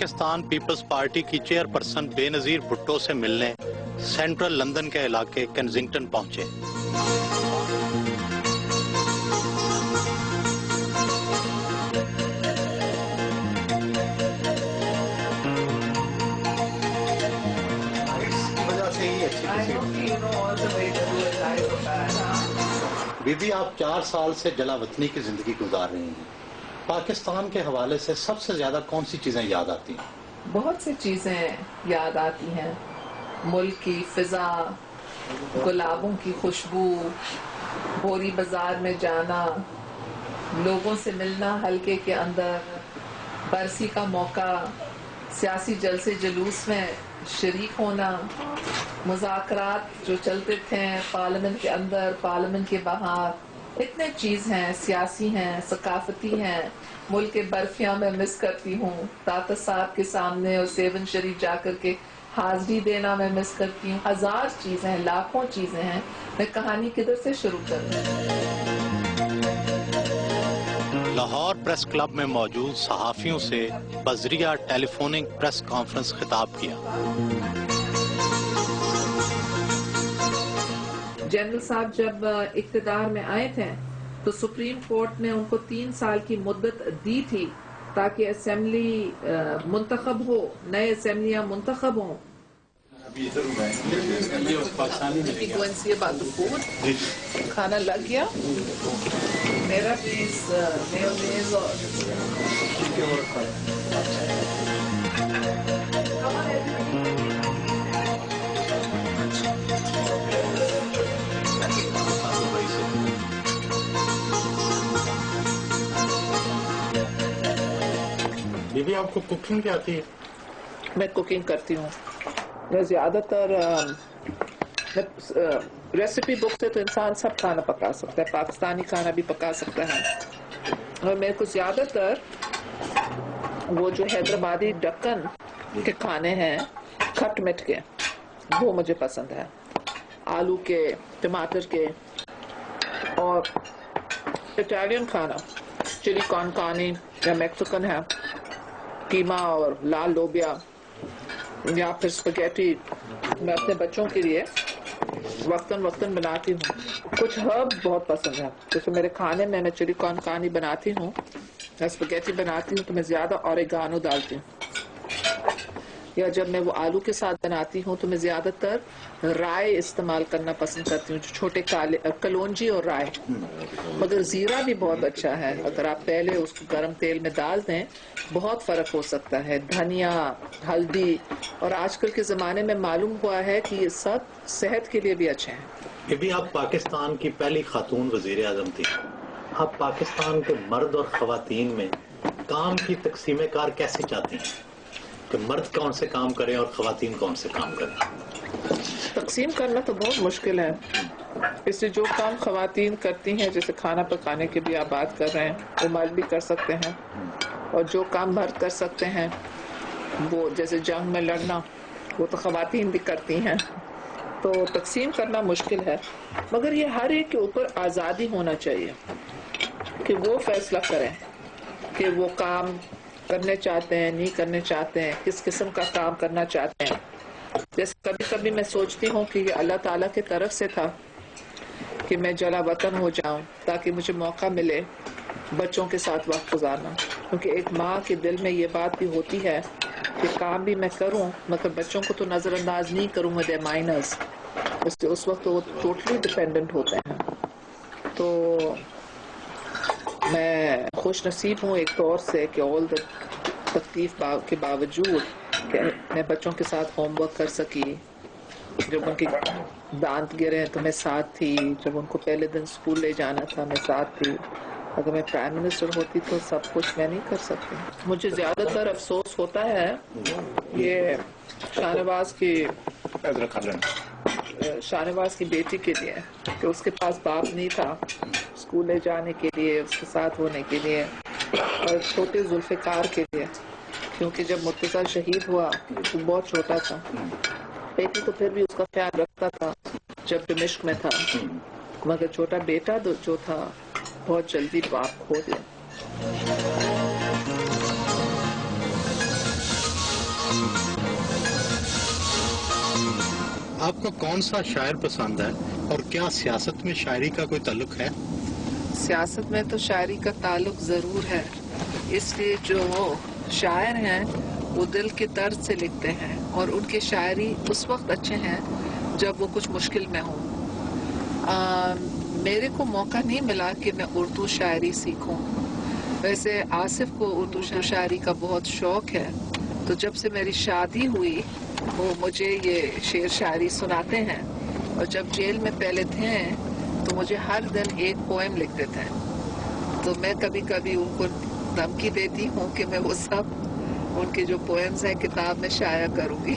Pakistan Peoples party کی chairperson بے نظیر بھٹو سے ملنے سینٹرل لندن کے علاقے کنزنگٹن پہنچے۔ بی بی آپ 4 سال سے جلا وطنی کی زندگی گزار رہی ہیں، پاکستان کے حوالے سے سب سے زیادہ کون سی چیزیں یاد آتی ہیں؟ بہت سی چیزیں یاد آتی ہیں، ملک کی فضا، گلابوں کی خوشبو، بوری بازار میں جانا، لوگوں سے ملنا حلقے کے اندر، برسی کا موقع، سیاسی جلسے جلوس میں شریک ہونا، مذاکرات جو چلتے تھے پارلیمنٹ کے اندر، پارلیمنٹ کے باہر، اتنے چیز ہیں، سیاسی ہیں، ثقافتی ہیں۔ ملک کے برفیاں میں مس کرتی ہوں، داتا صاحب کے سامنے اور سیون شریف جا کر کے حاضری دینا میں مس کرتی ہوں۔ ہزار چیزیں ہیں، لاکھوں چیزیں ہیں، میں کہانی کدھر سے شروع کروں؟ لاہور پریس کلب میں موجود صحافیوں سے بذریعہ ٹیلی فونک پریس کانفرنس خطاب کیا۔ جنرل صاحب جب اقتدار میں آئے تھے تو سپریم کورٹ نے ان کو 3 سال کی مدت دی تھی تاکہ اسمبلی منتخب ہو، نئے اسمبلیاں منتخب ہوں۔ کھانا لگ گیا میرا پلیز میونیز اور بی بی آپ کو کوکنگ کیا آتی ہے؟ میں کوکنگ کرتی ہوں، میں زیادہ تر ریسیپی بک سے تو انسان سب کھانا پکا سکتا ہے، پاکستانی کھانا بھی پکا سکتا ہے، اور میرے کو زیادہ تر وہ جو حیدرآبادی ڈکن کے کھانے ہیں کھٹ مٹ کے، وہ مجھے پسند ہے، آلو کے، ٹماٹر کے، اور اٹالین کھانا چلی کون کانی یا میکسیکن ہے، قیمہ اور لال لوبیا یا پھر اسپگیٹی، میں اپنے بچوں کے لیے وقتاً وقتاً بناتی ہوں۔ کچھ ہرب بہت پسند ہے، جیسے میرے کھانے میں چلی کون کانی بناتی ہوں یا اسپگیٹی بناتی ہوں تو میں زیادہ اوریگانو ڈالتی ہوں، یا جب میں وہ آلو کے ساتھ بناتی ہوں تو میں زیادہ تر رائے استعمال کرنا پسند کرتی ہوں، جو چھوٹے کالے کلونجی اور رائے، مگر زیرہ بھی بہت اچھا ہے، اگر آپ پہلے اس کو گرم تیل میں ڈال دیں بہت فرق ہو سکتا ہے، دھنیا، ہلدی، اور آج کل کے زمانے میں معلوم ہوا ہے کہ یہ سب صحت کے لیے بھی اچھے ہیں۔ بی بی آپ پاکستان کی پہلی خاتون وزیر اعظم تھی، آپ پاکستان کے مرد اور خواتین میں کام کی تقسیم کار کیسے چاہتی ہیں کہ مرد کون سے کام کریں اور خواتین کون سے کام کریں؟ تقسیم کرنا تو بہت مشکل ہے، اس لیے جو کام خواتین کرتی ہیں، جیسے کھانا پکانے کی بھی آپ بات کر رہے ہیں، وہ مرد بھی کر سکتے ہیں، اور جو کام مرد کر سکتے ہیں وہ جیسے جنگ میں لڑنا وہ تو خواتین بھی کرتی ہیں، تو تقسیم کرنا مشکل ہے، مگر یہ ہر ایک کے اوپر آزادی ہونا چاہیے کہ وہ فیصلہ کریں کہ وہ کام کرنے چاہتے ہیں، نہیں کرنے چاہتے ہیں، کس قسم کا کام کرنا چاہتے ہیں۔ جیسے کبھی کبھی میں سوچتی ہوں کہ یہ اللہ تعالیٰ کی طرف سے تھا کہ میں جلا وطن ہو جاؤں تاکہ مجھے موقع ملے بچوں کے ساتھ وقت گزارنا، کیونکہ ایک ماں کے دل میں یہ بات بھی ہوتی ہے کہ کام بھی میں کروں مگر بچوں کو تو نظر انداز نہیں کروں گا، دے مائنرز، اس وقت وہ ٹوٹلی ڈپینڈنٹ ہوتے ہیں۔ تو میں خوش نصیب ہوں ایک طور سے کہ آل دا تکلیف کے باوجود کہ میں بچوں کے ساتھ ہوم ورک کر سکی، جب ان کی دانت گرے تو میں ساتھ تھی، جب ان کو پہلے دن اسکول لے جانا تھا میں ساتھ تھی، اگر میں پرائم منسٹر ہوتی تو سب کچھ میں نہیں کر سکتی۔ مجھے زیادہ تر افسوس ہوتا ہے یہ شاہ نواز کی بیٹی کے لیے کہ اس کے پاس باپ نہیں تھا اسکول لے جانے کے لیے، اس کے ساتھ ہونے کے لیے، اور چھوٹے ذوالفقار کے لیے، کیونکہ جب مرتضیٰ شہید ہوا تو بہت چھوٹا تھا، بیٹی تو پھر بھی اس کا خیال رکھتا تھا جب دمشق میں تھا، مگر چھوٹا بیٹا جو تھا بہت جلدی باپ کھو دیا۔ آپ کو کون سا شاعر پسند ہے اور کیا سیاست میں شاعری کا کوئی تعلق ہے؟ سیاست میں تو شاعری کا تعلق ضرور ہے، اس لیے جو شاعر ہیں وہ دل کے درد سے لکھتے ہیں اور ان کے شاعری اس وقت اچھے ہیں جب وہ کچھ مشکل میں ہوں۔ میرے کو موقع نہیں ملا کہ میں اردو شاعری سیکھوں، ویسے آصف کو اردو شاعری کا بہت شوق ہے، تو جب سے میری شادی ہوئی وہ مجھے یہ شعر شاعری سناتے ہیں، اور جب جیل میں پہلے تھے تو مجھے ہر دن ایک پوئم لکھتے تھے، تو میں کبھی کبھی ان کو دھمکی دیتی ہوں کہ میں وہ سب ان کے جو پوئمز ہیں کتاب میں شائع کروں گی،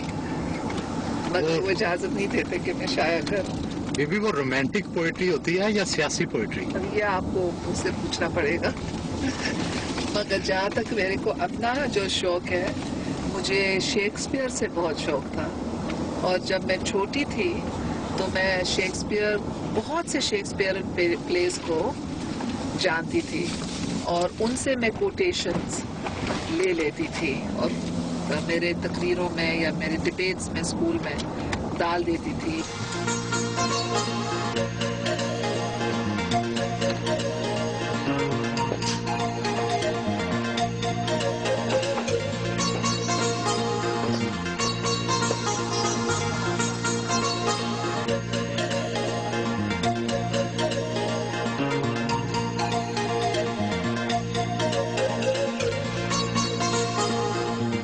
مگر وہ اجازت نہیں دیتے کہ میں شائع کروں۔ بی بی وہ رومانٹک پوئٹری ہوتی ہے یا سیاسی پوئٹری؟ اب یہ آپ کو مجھ سے پوچھنا پڑے گا، مگر جہاں تک میرے کو اپنا جو شوق ہے، مجھے شیکسپیئر سے بہت شوق تھا، اور جب میں چھوٹی تھی تو میں شیکسپیئر بہت سے شیکسپیئر پلیز کو جانتی تھی اور ان سے میں کوٹیشنز لے لیتی تھی اور میرے تقریروں میں یا میرے ڈبیٹس میں اسکول میں ڈال دیتی تھی۔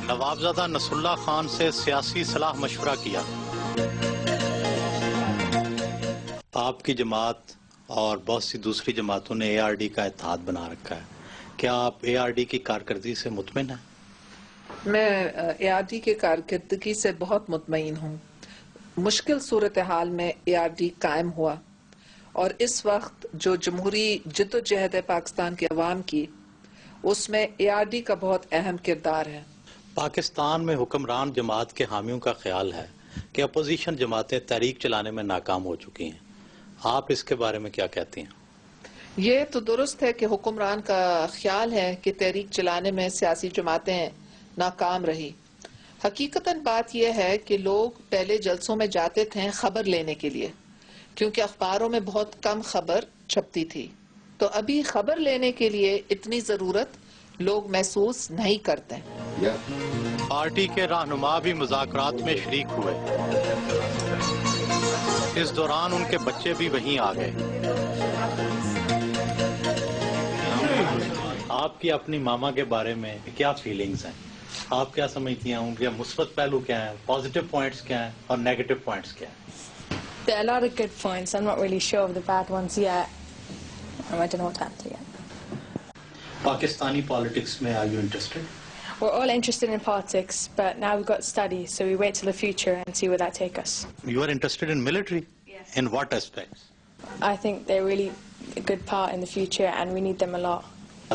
نوابزادہ نصر اللہ خان سے سیاسی صلاح مشورہ کیا۔ آپ کی جماعت اور بہت سی دوسری جماعتوں نے اے آر ڈی کا اتحاد بنا رکھا ہے، کیا آپ اے آر ڈی کی کارکردگی سے مطمئن ہیں؟ میں اے آر ڈی کے کارکردگی سے بہت مطمئن ہوں۔ مشکل صورتحال میں اے آر ڈی قائم ہوا، اور اس وقت جو جمہوری جدوجہد ہے پاکستان کے عوام کی، اس میں اے آر ڈی کا بہت اہم کردار ہے۔ پاکستان میں حکمران جماعت کے حامیوں کا خیال ہے کہ اپوزیشن جماعتیں تحریک چلانے میں ناکام ہو چکی ہیں، آپ اس کے بارے میں کیا کہتی ہیں؟ یہ تو درست ہے کہ حکمران کا خیال ہے کہ تحریک چلانے میں سیاسی جماعتیں ناکام رہی۔ حقیقتاً بات یہ ہے کہ لوگ پہلے جلسوں میں جاتے تھے خبر لینے کے لیے، کیونکہ اخباروں میں بہت کم خبر چھپتی تھی، تو ابھی خبر لینے کے لیے اتنی ضرورت لوگ محسوس نہیں کرتے۔ پارٹی کے رہنما بھی مذاکرات میں شریک ہوئے، اس دوران ان کے بچے بھی وہیں آ گئے۔ آپ کی اپنی ماما کے بارے میں کیا فیلنگز ہیں؟ آپ کیا سمجھتی ہیں ان کے مثبت پہلو کیا ہیں، پازیٹیو پوائنٹس کیا ہیں اور نیگیٹو پوائنٹس کیا ہیں؟ There are a lot of good points. I'm not really sure of the bad ones yet. I don't know what to answer yet. Pakistani politics میں are you interested? We're all interested in politics, but now we've got to study, so we wait till the future and see where that takes us. You are interested in military? Yes. In what aspects? I think they're really a good part in the future, and we need them a lot.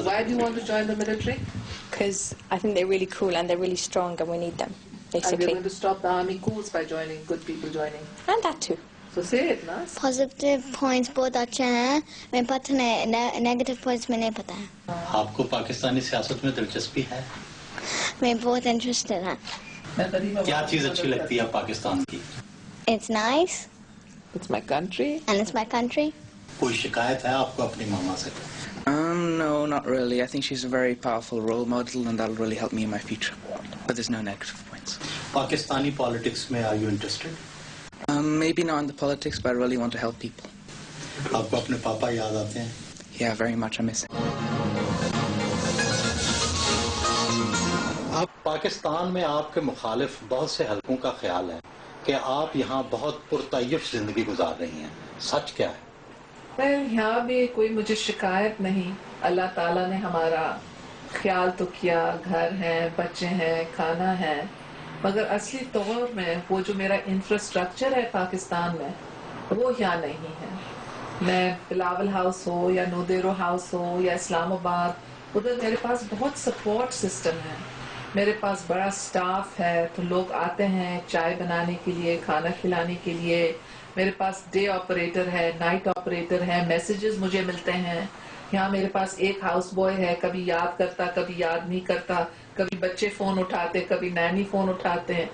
Why do you want to join the military? Because I think they're really cool and they're really strong, and we need them, And we're basically. going to stop the army coups by joining, good people joining. And that too. So say it, na? Positive points بہت اچھے ہیں، میں پتہ نہیں negative points میں نہیں پتہ ہے۔ آپ کو پاکستانی سیاست میں دلچسپی ہے؟ میں بہت انٹرسٹڈ ہوں۔ کیا چیز اچھی لگتی ہے پاکستان کی؟ It's nice It's my country. And it's my country. کوئی شکایت ہے آپ کو اپنی ماما سے؟ No, not really. I think she's a very powerful role model, and that'll really help me in my future. But there's no negative points. Pakistani politics میں are you interested? Maybe not in the politics, but I really want to help people. آپ کو اپنے پاپا یاد آتے ہیں؟ Yeah, very much. I miss it. آپ پاکستان میں آپ کے مخالف بہت سے حلقوں کا خیال ہے کہ آپ یہاں بہت پرتعیش زندگی گزار رہی ہیں، سچ کیا ہے؟ یہاں بھی کوئی مجھے شکایت نہیں، اللہ تعالیٰ نے ہمارا خیال تو کیا، گھر ہیں، بچے ہیں، کھانا ہے، مگر اصلی طور میں وہ جو میرا انفراسٹرکچر ہے پاکستان میں وہ یہاں نہیں ہے۔ میں بلاول ہاؤس ہو یا نودیرو ہاؤس ہو یا اسلام آباد، ادھر میرے پاس بہت سپورٹ سسٹم ہے، میرے پاس بڑا سٹاف ہے، تو لوگ آتے ہیں چائے بنانے کے لیے، کھانا کھلانے کے لیے، میرے پاس ڈے آپریٹر ہے، نائٹ آپریٹر ہے، میسیجز مجھے ملتے ہیں۔ یہاں میرے پاس ایک ہاؤس بوائے ہے، کبھی یاد کرتا کبھی یاد نہیں کرتا، کبھی بچے فون اٹھاتے کبھی نانی فون اٹھاتے ہیں،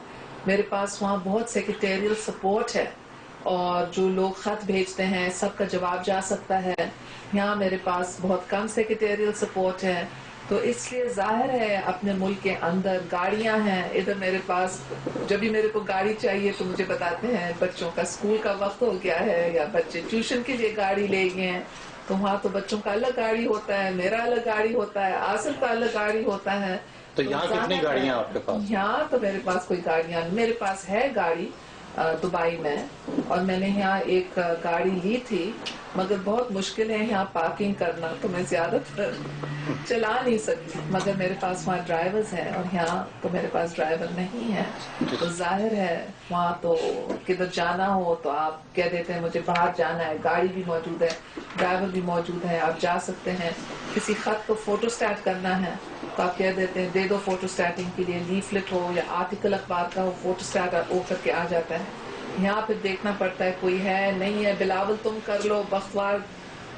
میرے پاس وہاں بہت سیکریٹریل سپورٹ ہے اور جو لوگ خط بھیجتے ہیں سب کا جواب جا سکتا ہے. یہاں میرے پاس بہت کم سیکریٹریل سپورٹ ہے. تو اس لیے ظاہر ہے اپنے ملک کے اندر گاڑیاں ہیں. ادھر میرے پاس جب بھی میرے کو گاڑی چاہیے تو مجھے بتاتے ہیں بچوں کا اسکول کا وقت ہو گیا ہے یا بچے ٹیوشن کے لیے گاڑی لے گئے ہیں. تو وہاں تو بچوں کا الگ گاڑی ہوتا ہے, میرا الگ گاڑی ہوتا ہے, آصف کا الگ گاڑی ہوتا ہے. تو یہاں کتنی گاڑیاں آپ کے پاس؟ یہاں تو میرے پاس کوئی گاڑیاں نہیں. میرے پاس ہے گاڑی دبئی میں, اور میں نے یہاں ایک گاڑی لی تھی, مگر بہت مشکل ہے یہاں پارکنگ کرنا, تو میں زیادہ تر چلا نہیں سکتی. مگر میرے پاس وہاں ڈرائیورز ہیں اور یہاں تو میرے پاس ڈرائیور نہیں ہے. تو ظاہر ہے وہاں تو کدھر جانا ہو تو آپ کہہ دیتے ہیں مجھے باہر جانا ہے, گاڑی بھی موجود ہے, ڈرائیور بھی موجود ہے, آپ جا سکتے ہیں. کسی خط کو فوٹو اسٹیٹ کرنا ہے تو آپ کہہ دیتے ہیں دے دو فوٹو اسٹیٹنگ کے لیے, لیفلٹ ہو یا آرٹیکل اخبار کا ہو, فوٹو اسٹیٹ ہو کر کے آ جاتا ہے. یہاں پھر دیکھنا پڑتا ہے کوئی ہے نہیں ہے, بلاول تم کر لو, بختوار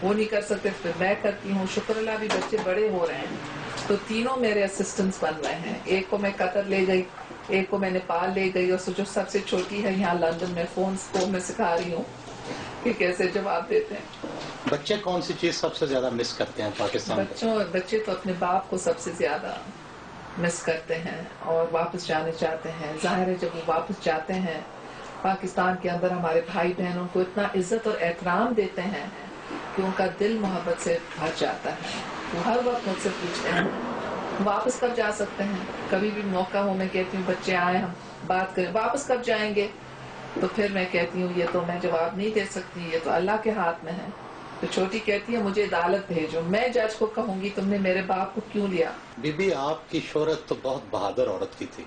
وہ نہیں کر سکتے پھر میں کرتی ہوں. شکر اللہ بھی بچے بڑے ہو رہے ہیں تو تینوں میرے اسسٹنٹس بن رہے ہیں. ایک کو میں قطر لے گئی, ایک کو میں نیپال لے گئی, اور جو سب سے چھوٹی ہے یہاں لندن میں فونس کو میں سکھا رہی ہوں کہ کیسے جواب دیتے ہیں. بچے کون سی چیز سب سے زیادہ مس کرتے ہیں پاکستان میں؟ بچے تو اپنے باپ کو سب سے زیادہ مس کرتے ہیں اور واپس جانے چاہتے ہیں. ظاہر ہے جب وہ واپس جاتے ہیں پاکستان کے اندر ہمارے بھائی بہن ان کو اتنا عزت اور احترام دیتے ہیں کہ ان کا دل محبت سے بھر جاتا ہے. وہ ہر وقت مجھ سے پوچھتے ہیں واپس کب جا سکتے ہیں. کبھی بھی موقع ہو میں کہتی ہوں بچے آئے ہم بات کریں, واپس کب جائیں گے. تو پھر میں کہتی ہوں یہ تو میں جواب نہیں دے سکتی, یہ تو اللہ کے ہاتھ میں ہے. تو چھوٹی کہتی ہے مجھے عدالت بھیجو, میں جج کو کہوں گی تم نے میرے باپ کو کیوں لیا. بی بی آپ کی شہرت تو بہت بہادر عورت کی تھی,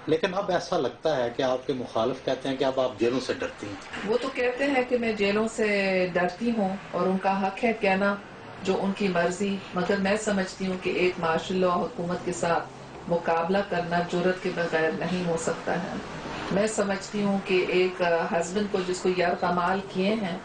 لیکن اب ایسا لگتا ہے کہ آپ کے مخالف کہتے ہیں کہ اب آپ جیلوں سے ڈرتی ہیں. وہ تو کہتے ہیں کہ میں جیلوں سے ڈرتی ہوں اور ان کا حق ہے کہنا جو ان کی مرضی, مگر میں سمجھتی ہوں کہ ایک مارشل لا حکومت کے ساتھ مقابلہ کرنا جرت کے بغیر نہیں ہو سکتا ہے. میں سمجھتی ہوں کہ ایک ہسبینڈ کو جس کو یرغمال کیے ہیں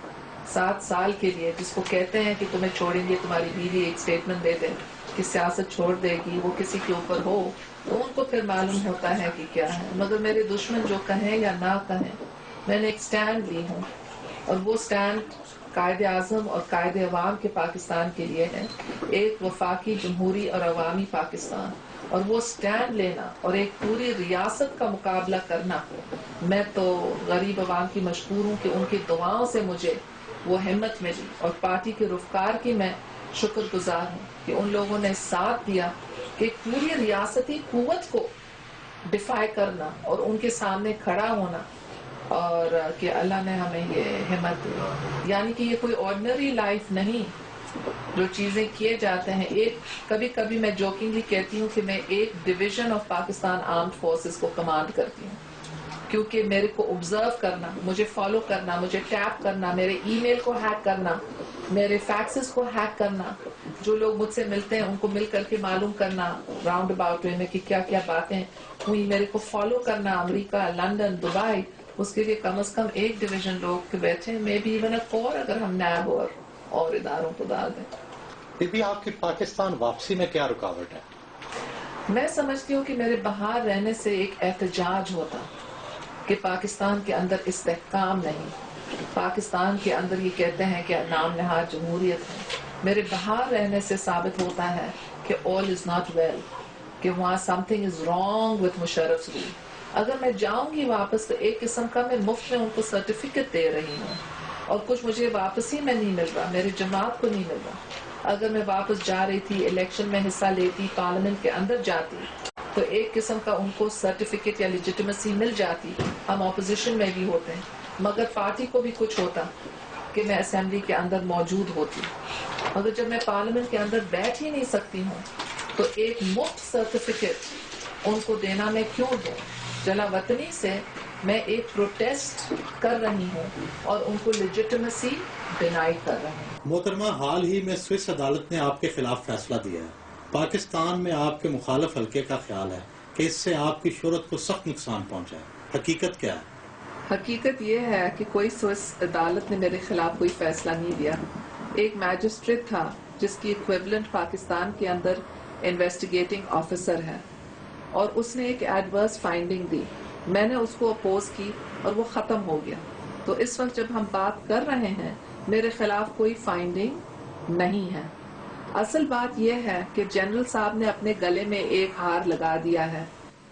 7 سال کے لیے, جس کو کہتے ہیں کہ تمہیں چھوڑیں گے, تمہاری بیوی ایک سٹیٹمنٹ دے دے کہ سیاست چھوڑ دے گی, وہ کسی کے اوپر ہو تو ان کو پھر معلوم ہوتا ہے کہ کیا ہے. مگر میرے دشمن جو کہیں یا نہ کہیں میں نے ایک سٹینڈ لی ہوں, اور وہ سٹینڈ قائد اعظم اور قائد عوام کے پاکستان کے لیے ہے, ایک وفاقی جمہوری اور عوامی پاکستان. اور وہ سٹینڈ لینا اور ایک پوری ریاست کا مقابلہ کرنا, میں تو غریب عوام کی مشکور ہوں کہ ان کی دعاؤں سے مجھے وہ ہمت ملی, اور پارٹی کے رفقار کی میں شکر گزار ہوں کہ ان لوگوں نے ساتھ دیا کہ ایک پوری ریاستی قوت کو ڈیفائی کرنا اور ان کے سامنے کھڑا ہونا, اور کہ اللہ نے ہمیں یہ ہمت دی. یعنی کہ یہ کوئی آرڈنری لائف نہیں جو چیزیں کیے جاتے ہیں. ایک کبھی کبھی میں جوکنگلی کہتی ہوں کہ میں ایک division of Pakistan armed forces کو کمانڈ کرتی ہوں, کیونکہ میرے کو آبزرو کرنا, مجھے فالو کرنا, مجھے ٹیپ کرنا, میرے ای میل کو ہیک کرنا, میرے فیکسز کو ہیک کرنا, جو لوگ مجھ سے ملتے ہیں ان کو مل کر کے معلوم کرنا راؤنڈ اباؤٹ وے میں کہ کیا کیا باتیں ہوئی, میرے کو فالو کرنا امریکہ, لندن, دبئی, اس کے لیے کم از کم ایک ڈویژن لوگ کے بیٹھے ہیں, مے بی ایون اے کور اگر ہم نیب اور اداروں کو ڈال دیں. بی بی آپ کی پاکستان واپسی میں کیا رکاوٹ ہے؟ میں سمجھتی ہوں کہ میرے باہر رہنے سے ایک احتجاج ہوتا کہ پاکستان کے اندر استحکام نہیں, پاکستان کے اندر یہ کہتے ہیں کہ نام نہاد جمہوریت ہے. میرے باہر رہنے سے ثابت ہوتا ہے کہ all is not well, کہ وہاں something is wrong with مشرف's rule. اگر میں جاؤں گی واپس تو ایک قسم کا میں مفت میں ان کو سرٹیفکیٹ دے رہی ہوں, اور کچھ مجھے واپس ہی میں نہیں مل رہا, میرے جماعت کو نہیں مل رہا. اگر میں واپس جا رہی تھی, الیکشن میں حصہ لیتی, پارلیمنٹ کے اندر جاتی, تو ایک قسم کا ان کو سرٹیفکیٹ یا لیجیٹیمیسی مل جاتی. ہم اپوزیشن میں بھی ہوتے ہیں, مگر پارٹی کو بھی کچھ ہوتا کہ میں اسمبلی کے اندر موجود ہوتی. مگر جب میں پارلیمنٹ کے اندر بیٹھ ہی نہیں سکتی ہوں تو ایک مفت سرٹیفکیٹ ان کو دینا میں کیوں دوں. جلا وطنی سے میں ایک پروٹیسٹ کر رہی ہوں اور ان کو لیجیٹیمیسی ڈینائی کر رہی ہوں. محترمہ, حال ہی میں سوئس عدالت نے آپ کے خلاف فیصلہ دیا ہے. پاکستان میں آپ کے مخالف حلقے کا خیال ہے کہ اس سے آپ کی شہرت کو سخت نقصان پہنچا ہے. حقیقت کیا ہے؟ حقیقت یہ ہے کہ کوئی سوئس عدالت نے میرے خلاف کوئی فیصلہ نہیں دیا. ایک میجسٹریٹ تھا جس کی ایکویولنٹ پاکستان کے اندر انویسٹیگیٹنگ آفیسر ہے, اور اس نے ایک ایڈورس فائنڈنگ دی میں نے اس کو اپوز کی اور وہ ختم ہو گیا. تو اس وقت جب ہم بات کر رہے ہیں میرے خلاف کوئی فائنڈنگ نہیں ہے. اصل بات یہ ہے کہ جنرل صاحب نے اپنے گلے میں ایک ہار لگا دیا ہے.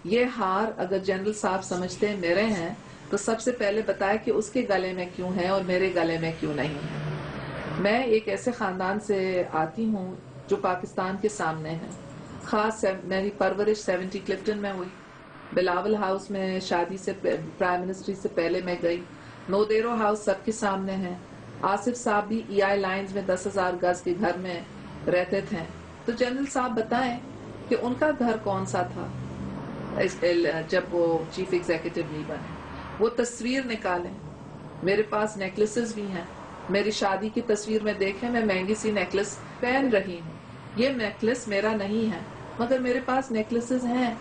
یہ ہار اگر جنرل صاحب سمجھتے میرے ہیں تو سب سے پہلے بتائے کہ اس کے گلے میں کیوں ہے اور میرے گلے میں کیوں نہیں ہے. میں ایک ایسے خاندان سے آتی ہوں جو پاکستان کے سامنے ہے. خاص میری پرورش 70 کلفٹن میں ہوئی. بلاول ہاؤس میں شادی سے پرائم منسٹری سے پہلے میں گئی. نودیرو ہاؤس سب کے سامنے ہے. آصف صاحب بھی ای آئی لائنز میں 10,000 گز کے گھر میں رہتے تھے. تو جنرل صاحب بتائیں کہ ان کا گھر کون سا تھا جب وہ چیف ایگزیکٹو نہیں بنے. وہ تصویر نکالیں. میرے پاس نیکلسز بھی ہیں. میری شادی کی تصویر میں دیکھیں میں مہنگی سی نیکلس پہن رہی ہوں. یہ نیکلس میرا نہیں ہے مگر میرے پاس نیکلسز ہیں.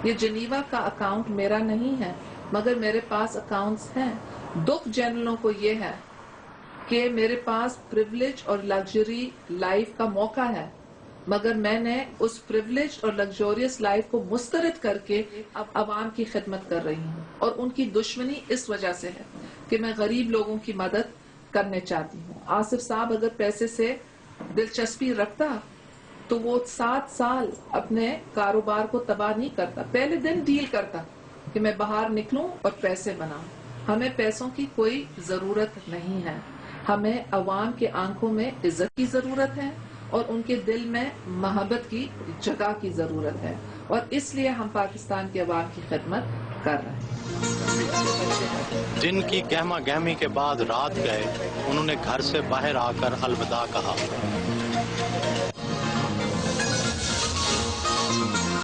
یہ جنیوا کا اکاؤنٹ میرا نہیں ہے مگر میرے پاس اکاؤنٹس ہیں. دکھ جنرلوں کو یہ ہے کہ میرے پاس پریولیج اور لگژری لائف کا موقع ہے مگر میں نے اس پریولیج اور لگزوریس لائف کو مسترد کر کے اب عوام کی خدمت کر رہی ہوں. اور ان کی دشمنی اس وجہ سے ہے کہ میں غریب لوگوں کی مدد کرنے چاہتی ہوں. آصف صاحب اگر پیسے سے دلچسپی رکھتا تو وہ 7 سال اپنے کاروبار کو تباہ نہیں کرتا. پہلے دن ڈیل کرتا کہ میں باہر نکلوں اور پیسے بناؤں. ہمیں پیسوں کی کوئی ضرورت نہیں ہے. ہمیں عوام کے آنکھوں میں عزت کی ضرورت ہے اور ان کے دل میں محبت کی جگہ کی ضرورت ہے اور اس لیے ہم پاکستان کے عوام کی خدمت کر رہے ہیں. دن کی گہما گہمی کے بعد رات گئے. انہوں نے گھر سے باہر آ کر الوداع کہا.